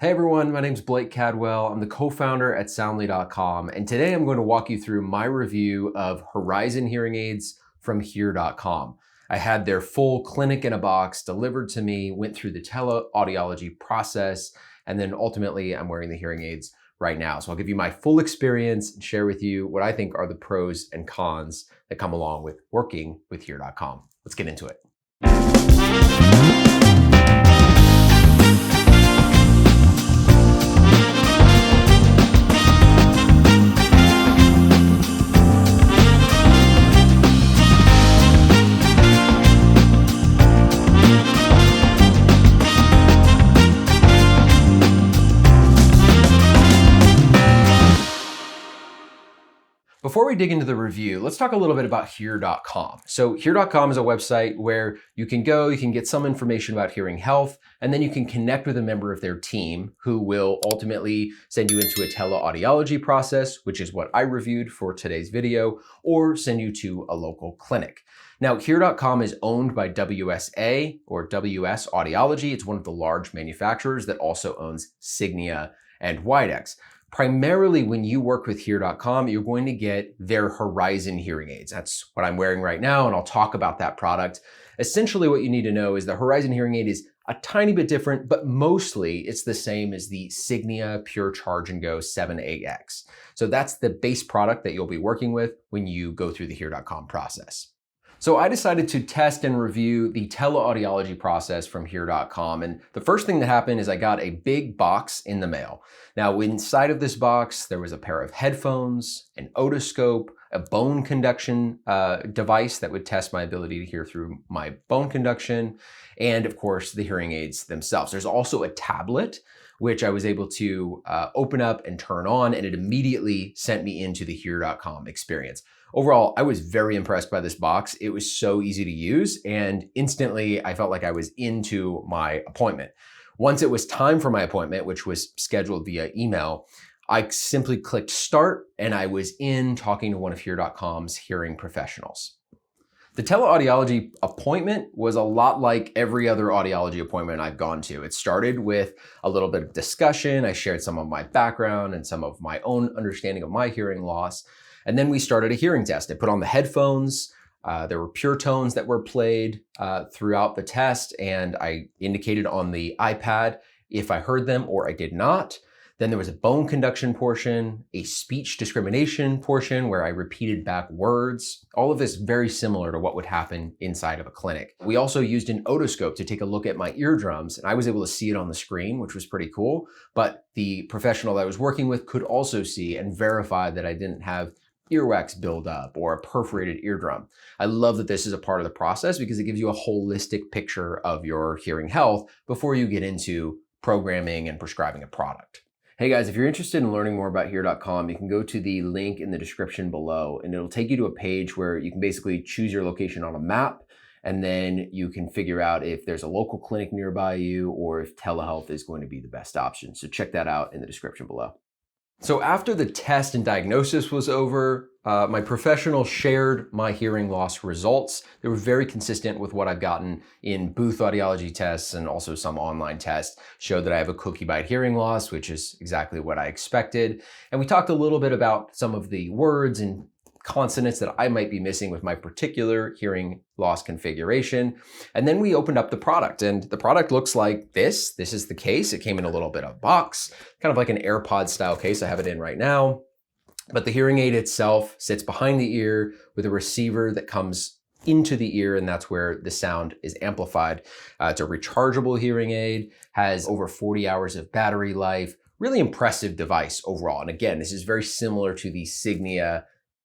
Hey everyone, my name's Blake Cadwell. I'm the co-founder at Soundly.com, and today I'm going to walk you through my review of Horizon hearing aids from Hear.com. I had their full clinic in a box delivered to me, went through the teleaudiology process, and then ultimately I'm wearing the hearing aids right now. So I'll give you my full experience and share with you what I think are the pros and cons that come along with working with Hear.com. Let's get into it. Before we dig into the review, let's talk a little bit about Hear.com. So Hear.com is a website where you can go, you can get some information about hearing health, and then you can connect with a member of their team who will ultimately send you into a teleaudiology process, which is what I reviewed for today's video, or send you to a local clinic. Now, Hear.com is owned by WSA or WS Audiology. It's one of the large manufacturers that also owns Signia and Widex. Primarily when you work with Hear.com, you're going to get their Horizon hearing aids. That's what I'm wearing right now, and I'll talk about that product. Essentially what you need to know is the Horizon hearing aid is a tiny bit different, but mostly it's the same as the Signia Pure Charge and Go 7AX. So that's the base product that you'll be working with when you go through the Hear.com process. So I decided to test and review the teleaudiology process from Hear.com. And the first thing that happened is I got a big box in the mail. Now inside of this box, there was a pair of headphones, an otoscope, a bone conduction device that would test my ability to hear through my bone conduction, and of course the hearing aids themselves. There's also a tablet which I was able to open up and turn on, and it immediately sent me into the Hear.com experience. Overall, I was very impressed by this box. It was so easy to use, and instantly I felt like I was into my appointment. Once it was time for my appointment, which was scheduled via email, I simply clicked start and I was in talking to one of Hear.com's hearing professionals. The teleaudiology appointment was a lot like every other audiology appointment I've gone to. It started with a little bit of discussion. I shared some of my background and some of my own understanding of my hearing loss. And then we started a hearing test. I put on the headphones. There were pure tones that were played throughout the test, and I indicated on the iPad if I heard them or I did not. Then there was a bone conduction portion, a speech discrimination portion where I repeated back words. All of this very similar to what would happen inside of a clinic. We also used an otoscope to take a look at my eardrums, and I was able to see it on the screen, which was pretty cool. But the professional that I was working with could also see and verify that I didn't have earwax buildup or a perforated eardrum. I love that this is a part of the process because it gives you a holistic picture of your hearing health before you get into programming and prescribing a product. Hey guys, if you're interested in learning more about Hear.com, you can go to the link in the description below, and it'll take you to a page where you can basically choose your location on a map, and then you can figure out if there's a local clinic nearby you or if telehealth is going to be the best option. So check that out in the description below. So after the test and diagnosis was over, my professional shared my hearing loss results. They were very consistent with what I've gotten in booth audiology tests, and also some online tests showed that I have a cookie bite hearing loss, which is exactly what I expected. And we talked a little bit about some of the words and consonants that I might be missing with my particular hearing loss configuration. And then we opened up the product, and the product looks like this. This is the case. It came in a little bit of a box, kind of like an AirPod style case. I have it in right now. But the hearing aid itself sits behind the ear with a receiver that comes into the ear, and that's where the sound is amplified. It's a rechargeable hearing aid, has over 40 hours of battery life. Really impressive device overall. And again, this is very similar to the Signia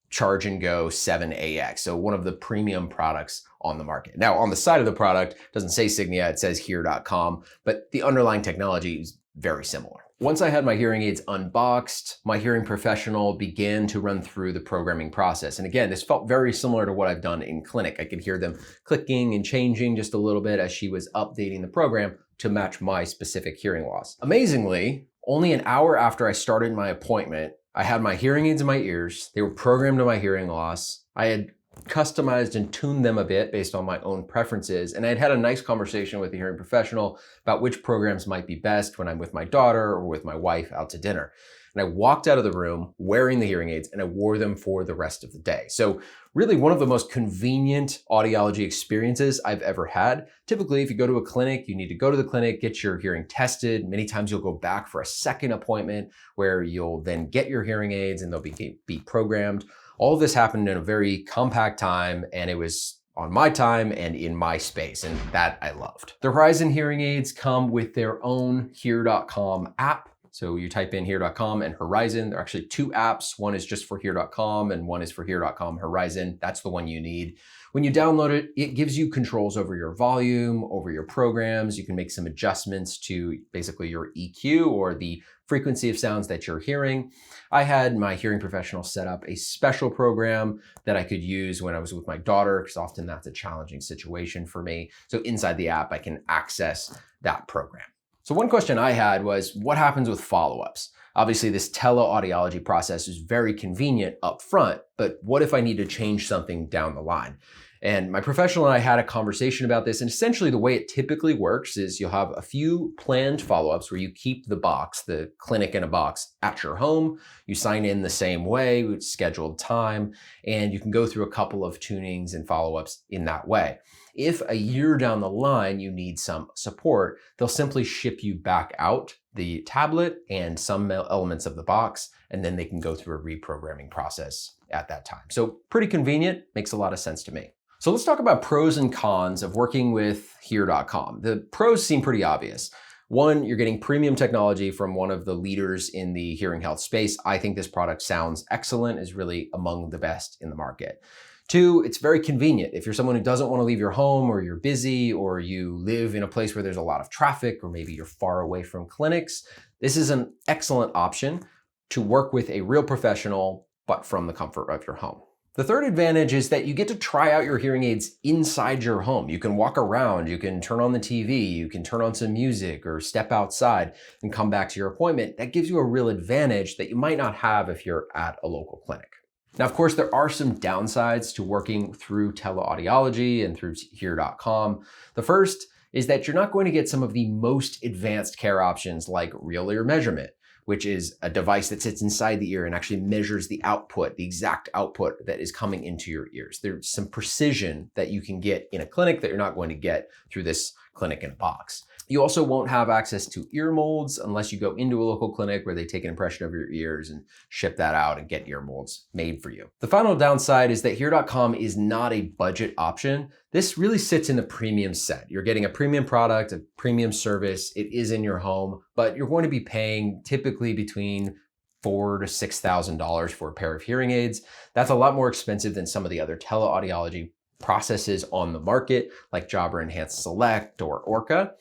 Charge and Go 7AX, so one of the premium products on the market. Now, on the side of the product, it doesn't say Signia, it says Hear.com, but the underlying technology is very similar. Once I had my hearing aids unboxed, my hearing professional began to run through the programming process. And again, this felt very similar to what I've done in clinic. I could hear them clicking and changing just a little bit as she was updating the program to match my specific hearing loss. Amazingly, only an hour after I started my appointment, I had my hearing aids in my ears. They were programmed to my hearing loss. I had customized and tuned them a bit based on my own preferences. And I'd had a nice conversation with a hearing professional about which programs might be best when I'm with my daughter or with my wife out to dinner. And I walked out of the room wearing the hearing aids and I wore them for the rest of the day. So really one of the most convenient audiology experiences I've ever had. Typically, if you go to a clinic, you need to go to the clinic, get your hearing tested. Many times you'll go back for a second appointment where you'll then get your hearing aids and they'll be programmed. All of this happened in a very compact time, and it was on my time and in my space, and that I loved. The Horizon hearing aids come with their own Hear.com app. So you type in Hear.com and Horizon. There are actually two apps. One is just for Hear.com and one is for Hear.com Horizon. That's the one you need. When you download it, it gives you controls over your volume, over your programs. You can make some adjustments to basically your EQ or the frequency of sounds that you're hearing. I had my hearing professional set up a special program that I could use when I was with my daughter, because often that's a challenging situation for me. So inside the app, I can access that program. So one question I had was, what happens with follow-ups? Obviously, this teleaudiology process is very convenient up front, but what if I need to change something down the line? And my professional and I had a conversation about this, and essentially the way it typically works is you'll have a few planned follow-ups where you keep the box, the clinic in a box, at your home. You sign in the same way with scheduled time, and you can go through a couple of tunings and follow-ups in that way. If a year down the line you need some support, they'll simply ship you back out the tablet and some elements of the box, and then they can go through a reprogramming process at that time. So pretty convenient, makes a lot of sense to me. So let's talk about pros and cons of working with Hear.com. The pros seem pretty obvious. One, you're getting premium technology from one of the leaders in the hearing health space. I think this product sounds excellent, is really among the best in the market. Two, it's very convenient. If you're someone who doesn't want to leave your home, or you're busy, or you live in a place where there's a lot of traffic, or maybe you're far away from clinics, this is an excellent option to work with a real professional, but from the comfort of your home. The third advantage is that you get to try out your hearing aids inside your home. You can walk around, you can turn on the TV, you can turn on some music or step outside and come back to your appointment. That gives you a real advantage that you might not have if you're at a local clinic. Now, of course, there are some downsides to working through teleaudiology and through Hear.com. The first is that you're not going to get some of the most advanced care options like real ear measurement, which is a device that sits inside the ear and actually measures the output, the exact output that is coming into your ears. There's some precision that you can get in a clinic that you're not going to get through this clinic in a box. You also won't have access to ear molds unless you go into a local clinic where they take an impression of your ears and ship that out and get ear molds made for you. The final downside is that Hear.com is not a budget option. This really sits in the premium set. You're getting a premium product, a premium service. It is in your home, but you're going to be paying typically between $4,000 to $6,000 for a pair of hearing aids. That's a lot more expensive than some of the other teleaudiology processes on the market, like Jabra Enhanced Select or Orca.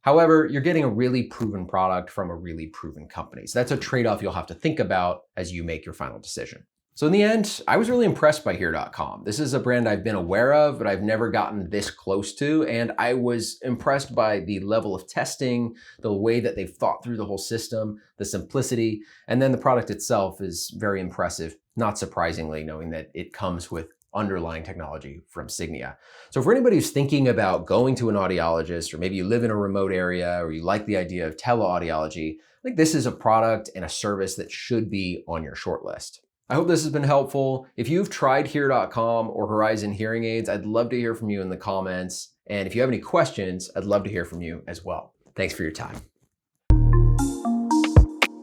However, you're getting a really proven product from a really proven company. So that's a trade-off you'll have to think about as you make your final decision. So in the end, I was really impressed by Hear.com. This is a brand I've been aware of, but I've never gotten this close to. And I was impressed by the level of testing, the way that they've thought through the whole system, the simplicity, and then the product itself is very impressive, not surprisingly, knowing that it comes with underlying technology from Signia. So for anybody who's thinking about going to an audiologist, or maybe you live in a remote area, or you like the idea of teleaudiology, I think this is a product and a service that should be on your short list. I hope this has been helpful. If you've tried Hear.com or Horizon hearing aids, I'd love to hear from you in the comments. And if you have any questions, I'd love to hear from you as well. Thanks for your time.